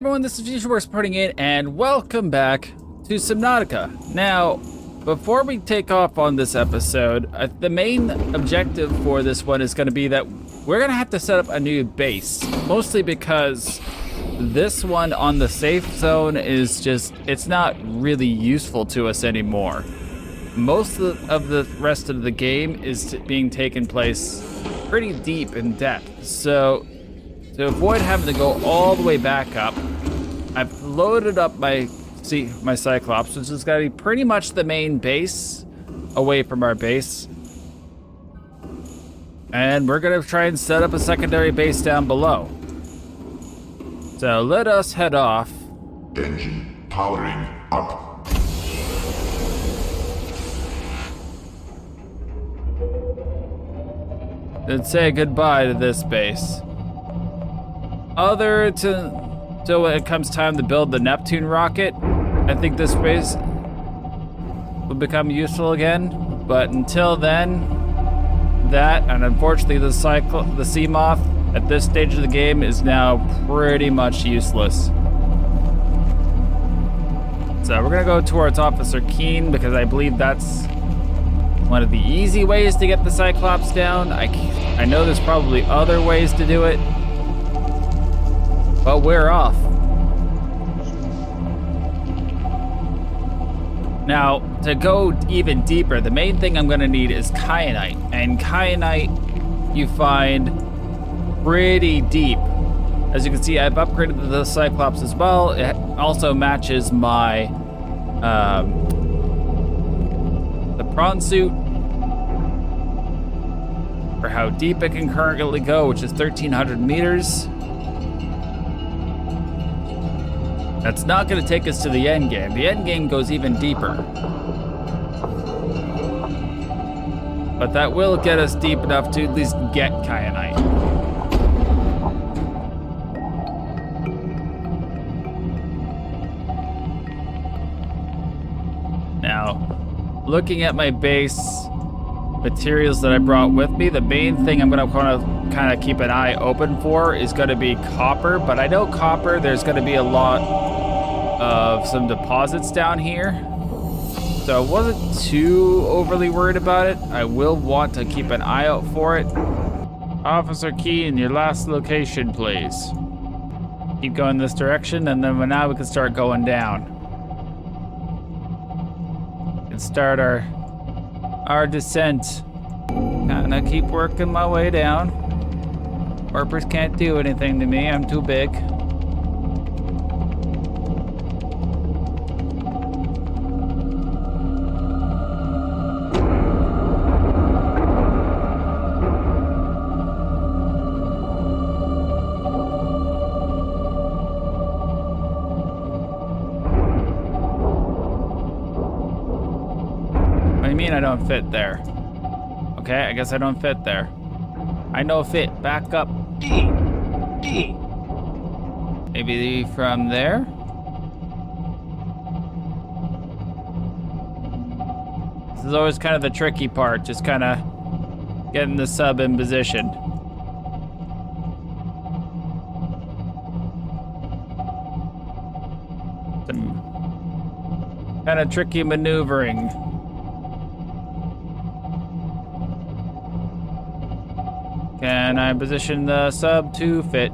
Everyone, this is FutureWorks reporting in, and welcome back to Subnautica. Now, before we take off on this episode, the main objective for this one is going to be that we're going to have to set up a new base, mostly because this one on the safe zone is just, it's not really useful to us anymore. Most of the rest of the game is being taken place pretty deep in depth, so to avoid having to go all the way back up, I've loaded up my Cyclops, which is going to be pretty much the main base away from our base. And we're going to try and set up a secondary base down below. So let us head off. Engine powering up. And say goodbye to this base. Till it comes time to build the Neptune rocket, I think this base will become useful again. But until then, that, and unfortunately the Seamoth at this stage of the game is now pretty much useless. So we're gonna go towards Officer Keene because I believe that's one of the easy ways to get the Cyclops down. I know there's probably other ways to do it, but we're off. Now, to go even deeper, the main thing I'm gonna need is kyanite. And kyanite you find pretty deep. As you can see, I've upgraded the Cyclops as well. It also matches my, the prawn suit for how deep it can currently go, which is 1,300 meters. That's not going to take us to the end game. The end game goes even deeper. But that will get us deep enough to at least get kyanite. Now, looking at my base materials that I brought with me, the main thing I'm going to kind of keep an eye open for is going to be copper. But I know copper, there's going to be a lot of some deposits down here, so I wasn't too overly worried about it. I will want to keep an eye out for it. Officer Keene, your last location, please. Keep going this direction, and then now we can start going down and start our descent. Kinda keep working my way down. Warpers can't do anything to me, I'm too big. I don't fit there. Okay, I guess I don't fit there. I know fit. Back up. Maybe from there? This is always kind of the tricky part, just kind of getting the sub in position. Some kind of tricky maneuvering. Can I position the sub to fit?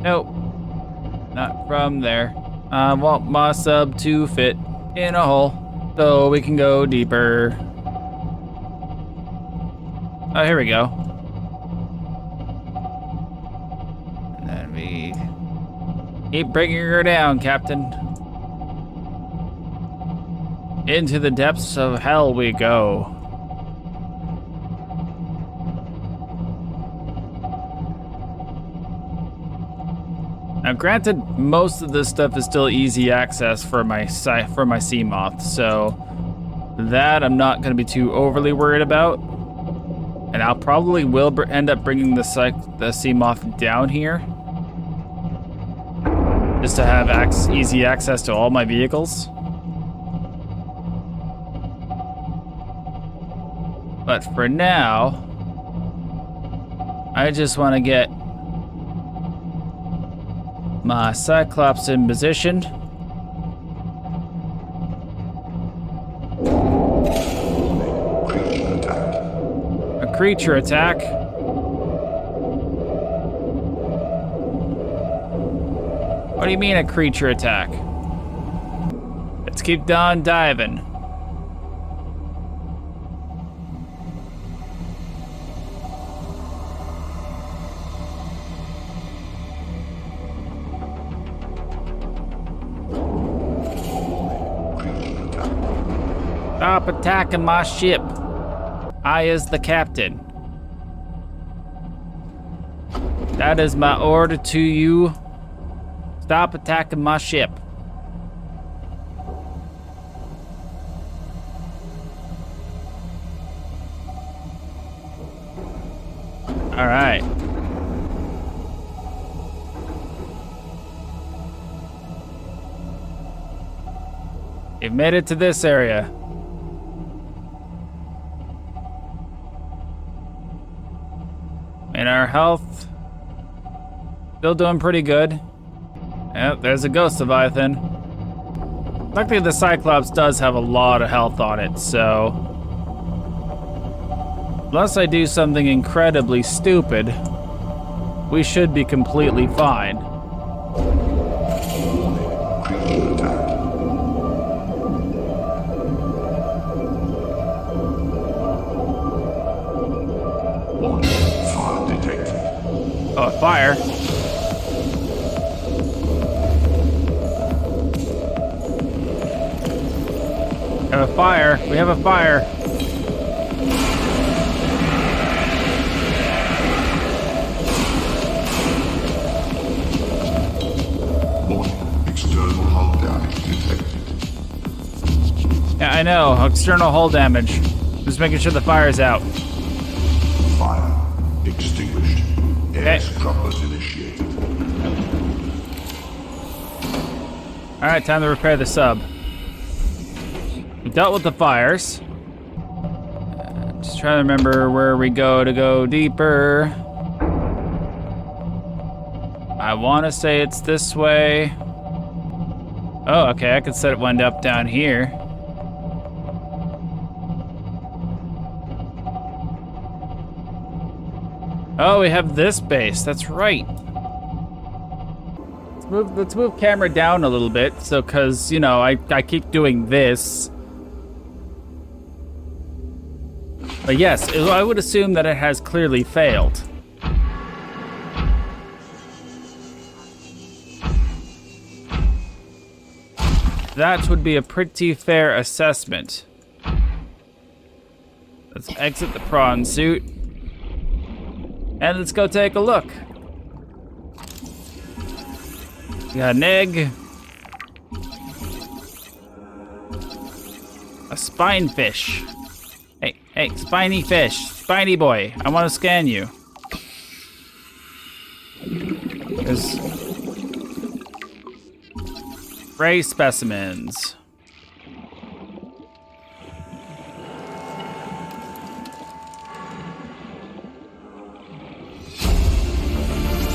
Nope, not from there. I want my sub to fit in a hole so we can go deeper. Oh, here we go. And then we keep bringing her down, Captain. Into the depths of hell we go. Now, granted, most of this stuff is still easy access for my Seamoth, so that I'm not going to be too overly worried about. And I'll probably will end up bringing the Seamoth down here, just to have easy access to all my vehicles. But for now, I just want to get my Cyclops in position. Creature attack. A creature attack. What do you mean a creature attack? Let's keep on diving. Stop attacking my ship. I is the captain. That is my order to you. Stop attacking my ship. All right. You've made it to this area. And our health, still doing pretty good. Yep, there's a ghost Leviathan. Luckily the Cyclops does have a lot of health on it, so unless I do something incredibly stupid, we should be completely fine. Creature attack. Warning. Fire detected. Oh, fire. We have a fire. We have a fire. Warning. External hull damage detected. Yeah, I know. External hull damage. Just making sure the fire's out. Fire extinguished. Air scrubbers initiated. All right, time to repair the sub. We dealt with the fires. Just trying to remember where we go to go deeper. I want to say it's this way. Oh, okay, I could set one up down here. Oh, we have this base. That's right. Let's move camera down a little bit, so because you know I keep doing this. But yes, I would assume that it has clearly failed. That would be a pretty fair assessment. Let's exit the prawn suit. And let's go take a look. We got an egg. A spine fish. Hey, spiny fish. Spiny boy, I want to scan you. There's ray specimens.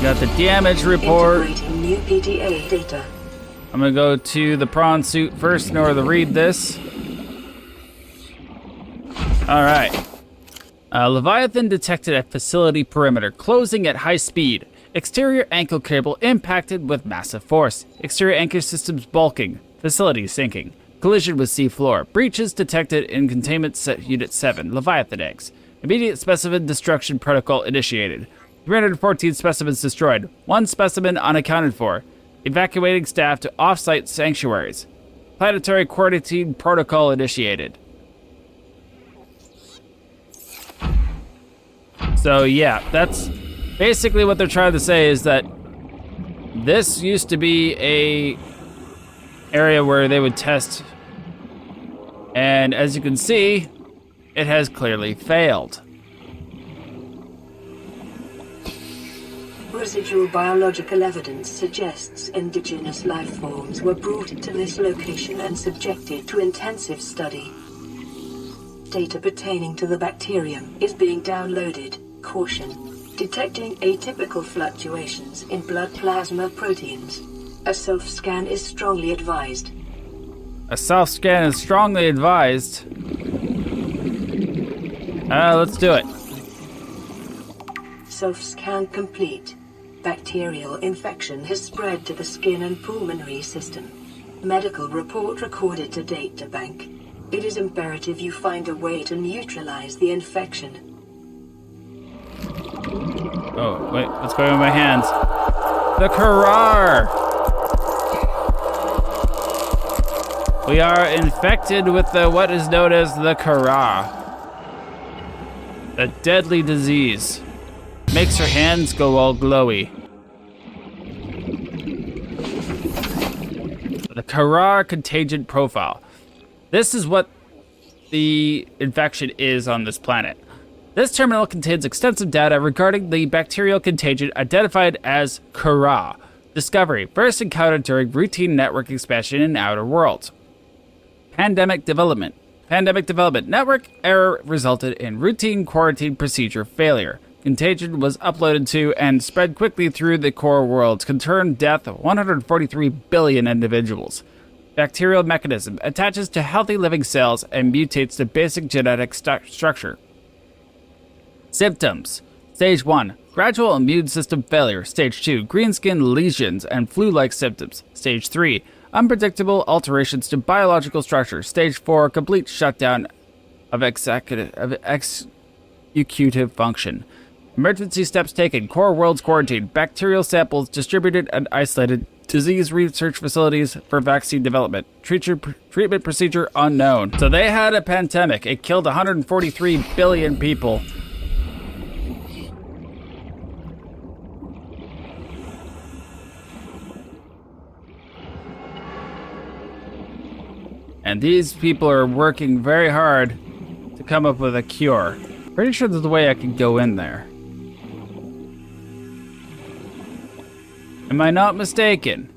Got the damage report. Integrating new PDA data. I'm gonna go to the prawn suit first in order to read this. All right. Leviathan detected at facility perimeter, closing at high speed. Exterior ankle cable impacted with massive force. Exterior anchor systems bulking. Facility sinking. Collision with sea floor. Breaches detected in containment set unit 7. Leviathan eggs. Immediate specimen destruction protocol initiated. 314 specimens destroyed. 1 specimen unaccounted for. Evacuating staff to off-site sanctuaries. Planetary quarantine protocol initiated. So yeah, that's basically what they're trying to say, is that this used to be a area where they would test, and as you can see, it has clearly failed. Residual biological evidence suggests indigenous life forms were brought to this location and subjected to intensive study. Data pertaining to the bacterium is being downloaded. Caution. Detecting atypical fluctuations in blood plasma proteins. A self-scan is strongly advised. A self-scan is strongly advised. Let's do it. Self-scan complete. Bacterial infection has spread to the skin and pulmonary system. Medical report recorded to databank. It is imperative you find a way to neutralize the infection. Oh, wait, what's going on with my hands? The Karar! We are infected with what is known as the Karar. A deadly disease. Makes her hands go all glowy. The Karar contagion profile. This is what the infection is on this planet. This terminal contains extensive data regarding the bacterial contagion identified as Karar. Discovery, first encountered during routine network expansion in outer worlds. Pandemic development. Network error resulted in routine quarantine procedure failure. Contagion was uploaded to and spread quickly through the core worlds, confirmed death of 143 billion individuals. Bacterial mechanism attaches to healthy living cells and mutates the basic genetic structure. Symptoms. Stage 1. Gradual immune system failure. Stage 2. Green skin lesions and flu-like symptoms. Stage 3. Unpredictable alterations to biological structure. Stage 4. Complete shutdown of executive function. Emergency steps taken. Core worlds quarantined. Bacterial samples distributed and isolated. Disease research facilities for vaccine development. Treatment procedure unknown. So they had a pandemic. It killed 143 billion people. And these people are working very hard to come up with a cure. Pretty sure there's a way I can go in there. Am I not mistaken?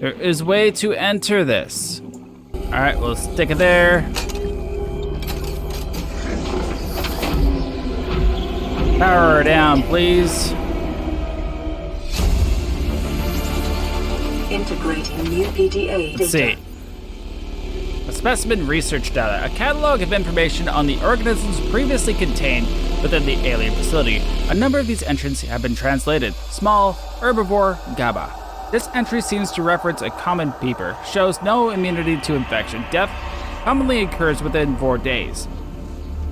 There is a way to enter this. Alright, we'll stick it there. Power her down, please. Integrating new PDA data. Let's see. A specimen research data, a catalog of information on the organisms previously contained within the alien facility. A number of these entries have been translated. Small, herbivore, GABA. This entry seems to reference a common beaver, shows no immunity to infection. Death commonly occurs within 4 days.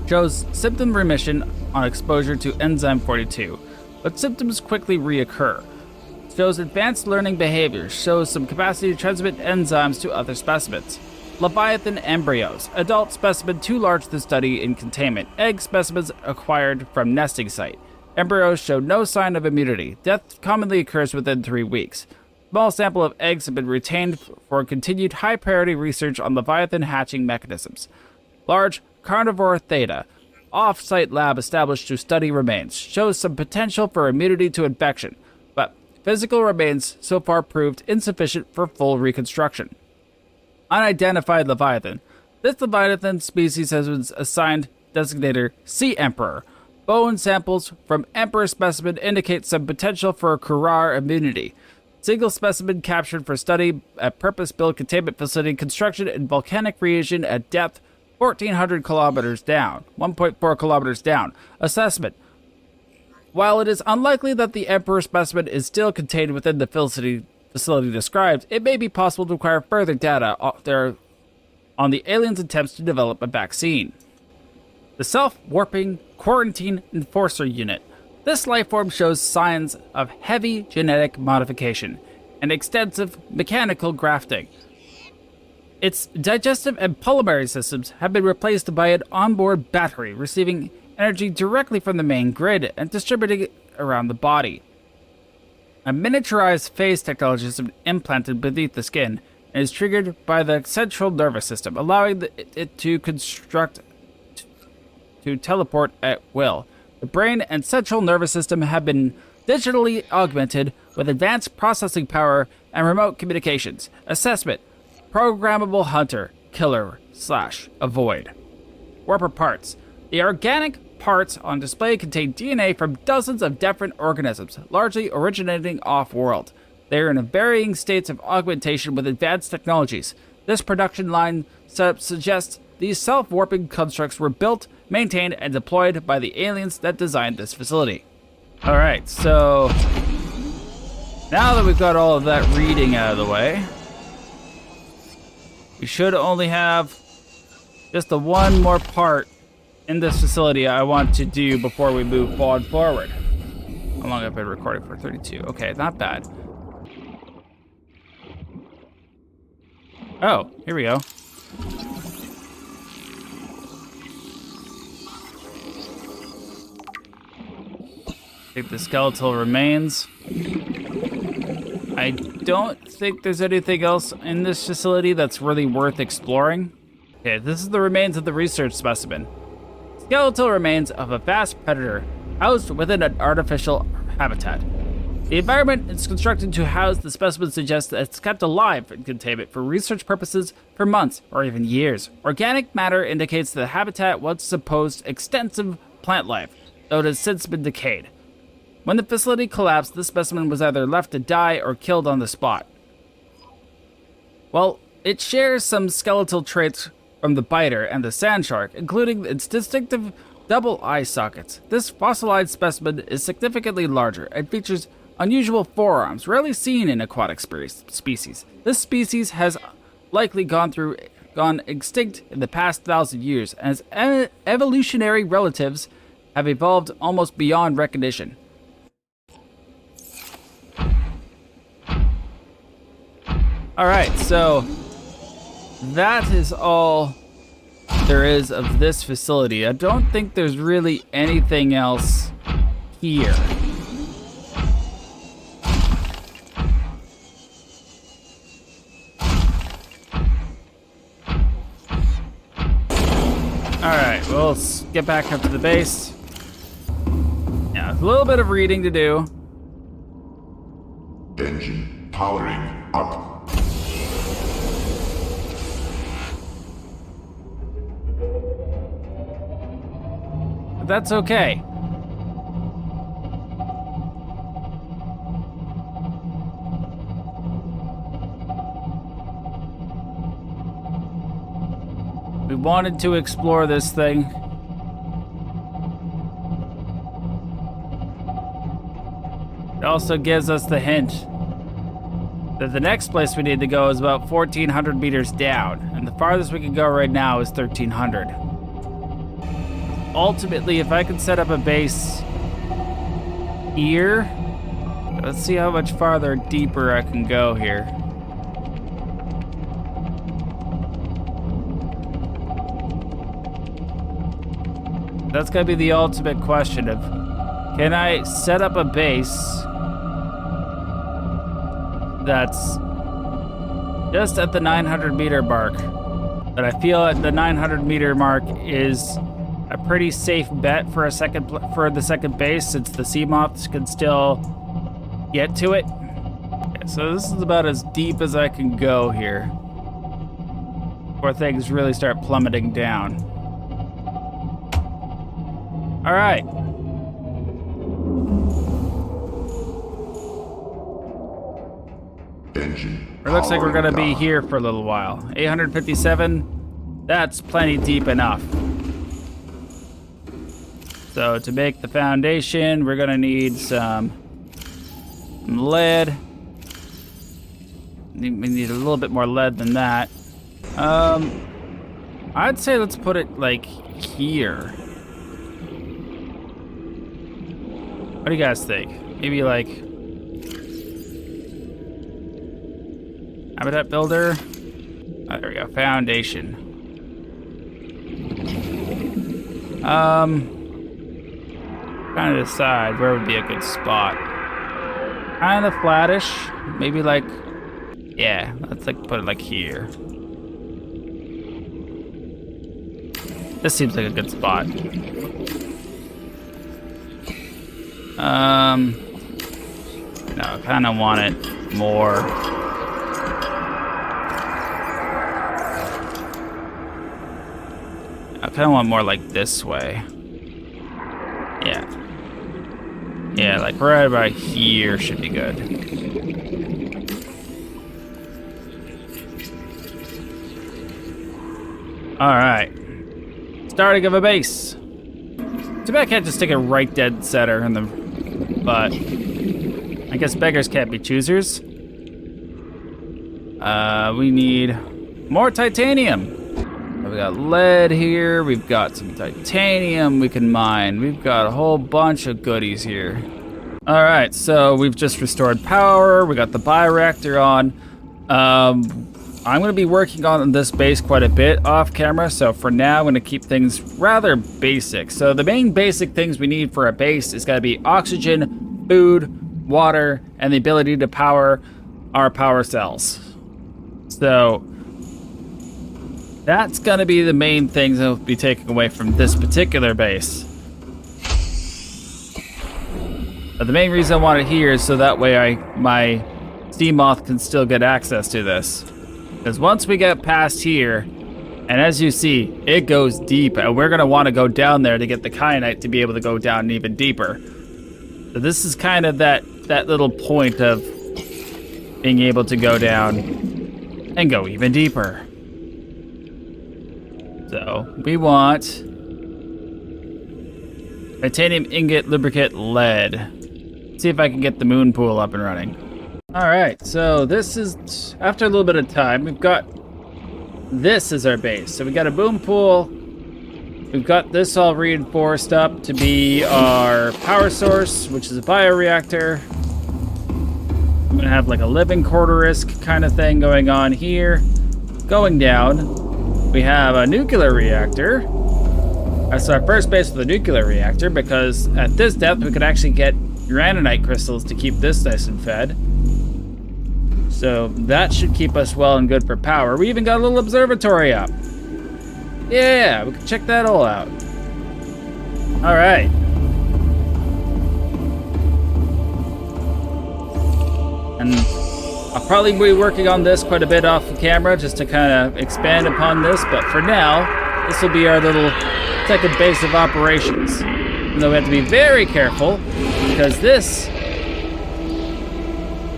Shows symptom remission on exposure to enzyme 42, but symptoms quickly reoccur. Shows advanced learning behavior, shows some capacity to transmit enzymes to other specimens. Leviathan embryos, adult specimen too large to study in containment. Egg specimens acquired from nesting site. Embryos show no sign of immunity. Death commonly occurs within 3 weeks. Small sample of eggs have been retained for continued high-priority research on Leviathan hatching mechanisms. Large carnivore theta, off-site lab established to study remains, shows some potential for immunity to infection, but physical remains so far proved insufficient for full reconstruction. Unidentified Leviathan. This Leviathan species has been assigned designator Sea Emperor. Bone samples from Emperor specimen indicate some potential for Karar immunity. Single specimen captured for study at purpose-built containment facility construction in volcanic region at depth 1,400 kilometers down, 1.4 kilometers down. Assessment. While it is unlikely that the Emperor specimen is still contained within the facility described, it may be possible to acquire further data on the aliens' attempts to develop a vaccine. The Self-Warping Quarantine Enforcer Unit. This lifeform shows signs of heavy genetic modification and extensive mechanical grafting. Its digestive and pulmonary systems have been replaced by an onboard battery, receiving energy directly from the main grid and distributing it around the body. A miniaturized phase technology has been implanted beneath the skin and is triggered by the central nervous system, allowing it to teleport at will. The brain and central nervous system have been digitally augmented with advanced processing power and remote communications. Assessment. Programmable hunter, killer / avoid. Warper parts. The organic parts on display contain DNA from dozens of different organisms, largely originating off-world. They are in varying states of augmentation with advanced technologies. This production line setup suggests these self-warping constructs were built, maintained, and deployed by the aliens that designed this facility. Alright, so now that we've got all of that reading out of the way, we should only have just the one more part in this facility I want to do before we move on forward. How long have I been recording for? 32. Okay, not bad. Oh, here we go. Take the skeletal remains. I don't think there's anything else in this facility that's really worth exploring. Okay, this is the remains of the research specimen. Skeletal remains of a vast predator housed within an artificial habitat. The environment is constructed to house the specimen suggests that it's kept alive in containment for research purposes for months or even years. Organic matter indicates that the habitat once supposed extensive plant life, though it has since been decayed. When the facility collapsed, the specimen was either left to die or killed on the spot. Well, it shares some skeletal traits from the biter and the sand shark, including its distinctive double eye sockets. This fossilized specimen is significantly larger and features unusual forearms, rarely seen in aquatic species. This species has likely gone extinct in the past 1,000 years, and its evolutionary relatives have evolved almost beyond recognition. Alright, so that is all there is of this facility. I don't think there's really anything else here. Alright, well, let's get back up to the base. Yeah, a little bit of reading to do. Engine powering up. But that's okay. We wanted to explore this thing. It also gives us the hint that the next place we need to go is about 1,400 meters down, and the farthest we can go right now is 1,300. Ultimately, if I could set up a base here, let's see how much farther deeper I can go here. That's gonna be the ultimate question of, can I set up a base that's just at the 900 meter mark? But I feel that the 900 meter mark is a pretty safe bet for the second base, since the sea moths can still get to it. Okay, so this is about as deep as I can go here before things really start plummeting down. All right. Engine. It looks like we're gonna be down. here for a little while. 857, that's plenty deep enough. So to make the foundation, we're gonna need some lead. We need a little bit more lead than that. I'd say let's put it like here. What do you guys think? Maybe like habitat builder. Oh, there we go. Foundation. Trying to decide where would be a good spot. Kind of flattish. Maybe like, yeah, let's like put it like here. This seems like a good spot. No, I kind of want it more. I kind of want more like this way. Yeah, like right about here should be good. All right. Starting of a base. Too bad I can't just stick it right dead center in the... But I guess beggars can't be choosers. We need more titanium. We got lead here. We've got some titanium we can mine. We've got a whole bunch of goodies here. All right, so we've just restored power. We got the bioreactor on. I'm going to be working on this base quite a bit off camera, so for now I'm going to keep things rather basic. So the main basic things we need for a base is going to be oxygen, food, water, and the ability to power our power cells. So that's going to be the main things I'll be taking away from this particular base. But the main reason I want it here is so that way my sea moth can still get access to this. Because once we get past here, and as you see, it goes deep, and we're going to want to go down there to get the kyanite to be able to go down even deeper. So this is kind of that little point of being able to go down and go even deeper. So we want titanium ingot, lubricant, lead. Let's see if I can get the moon pool up and running. All right, so this is, after a little bit of time, we've got this as our base. So we got a boom pool. We've got this all reinforced up to be our power source, which is a bioreactor. I'm gonna have like a living quarter-esque kind of thing going on here. Going down, we have a nuclear reactor. That's our first base with a nuclear reactor, because at this depth we could actually get uraninite crystals to keep this nice and fed. So that should keep us well and good for power. We even got a little observatory up. Yeah, we can check that all out. All right. And I'll probably be working on this quite a bit off the camera just to kind of expand upon this. But for now, this will be our little second base of operations. Even though we have to be very careful because this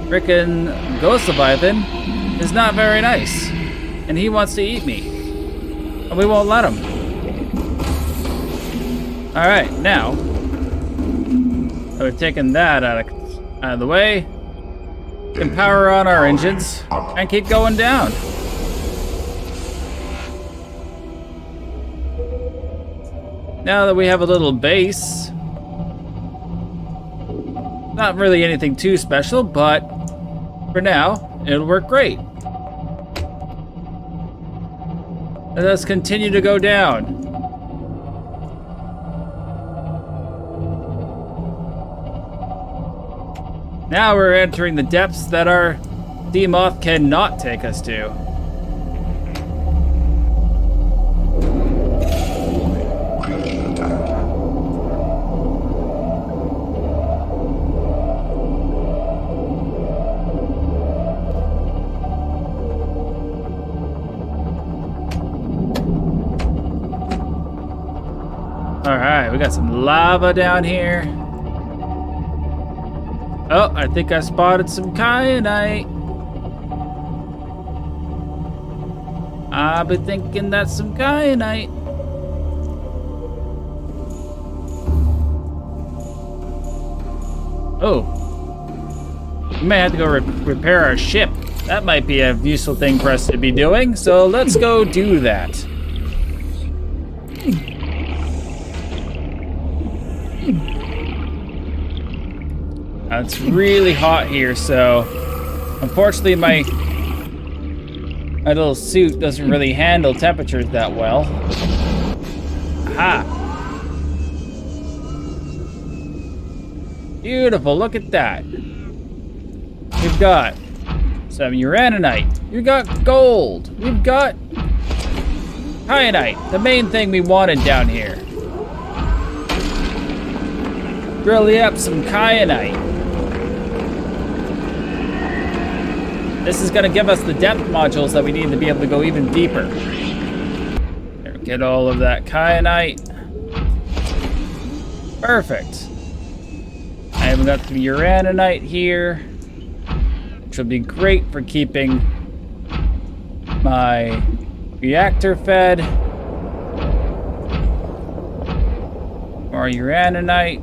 frickin' ghost leviathan is not very nice, and he wants to eat me, and we won't let him. All right, now that we've taken that out of the way, we can power on our engines and keep going down. Now that we have a little base, not really anything too special, but for now, it'll work great. Let us continue to go down. Now we're entering the depths that our sea moth cannot take us to. Alright, we got some lava down here. Oh, I think I spotted some kyanite. I've been thinking that's some kyanite. Oh. We may have to go repair our ship. That might be a useful thing for us to be doing, so let's go do that. It's really hot here, so unfortunately my little suit doesn't really handle temperatures that well. Aha! Beautiful, look at that. We've got some uraninite. We've got gold. We've got kyanite, the main thing we wanted down here. Drill up some kyanite. This is going to give us the depth modules that we need to be able to go even deeper. There, get all of that kyanite. Perfect. I even got some uraninite here, which will be great for keeping my reactor fed. More uraninite.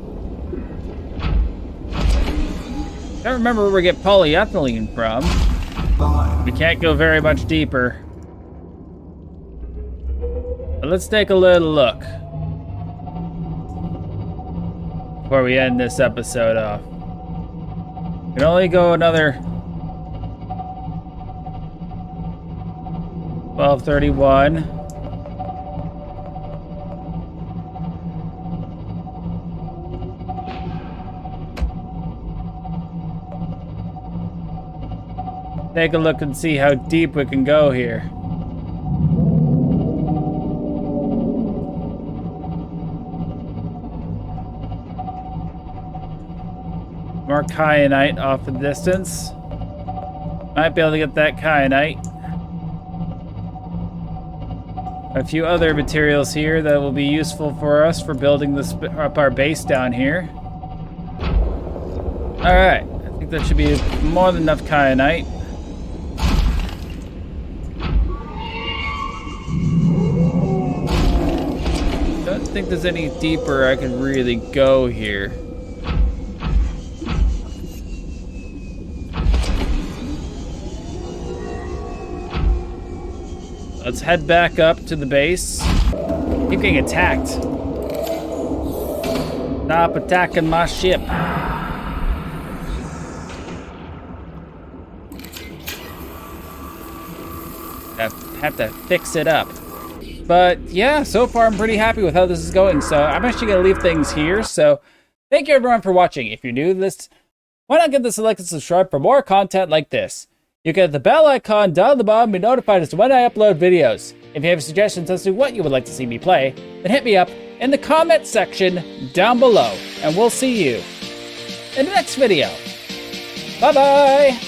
I don't remember where we get polyethylene from. We can't go very much deeper. But let's take a little look before we end this episode off. We can only go another 1231. Take a look and see how deep we can go here. More kyanite off the distance. Might be able to get that kyanite. A few other materials here that will be useful for us for building this up our base down here. Alright, I think that should be more than enough kyanite. Don't think there's any deeper I could really go here. Let's head back up to the base. Keep getting attacked. Stop attacking my ship. I have to fix it up. But yeah, so far I'm pretty happy with how this is going. So I'm actually going to leave things here. So thank you everyone for watching. If you're new to this, why not give this a like and subscribe for more content like this? You can hit the bell icon down at the bottom and be notified as to when I upload videos. If you have suggestions as to what you would like to see me play, then hit me up in the comment section down below. And we'll see you in the next video. Bye-bye!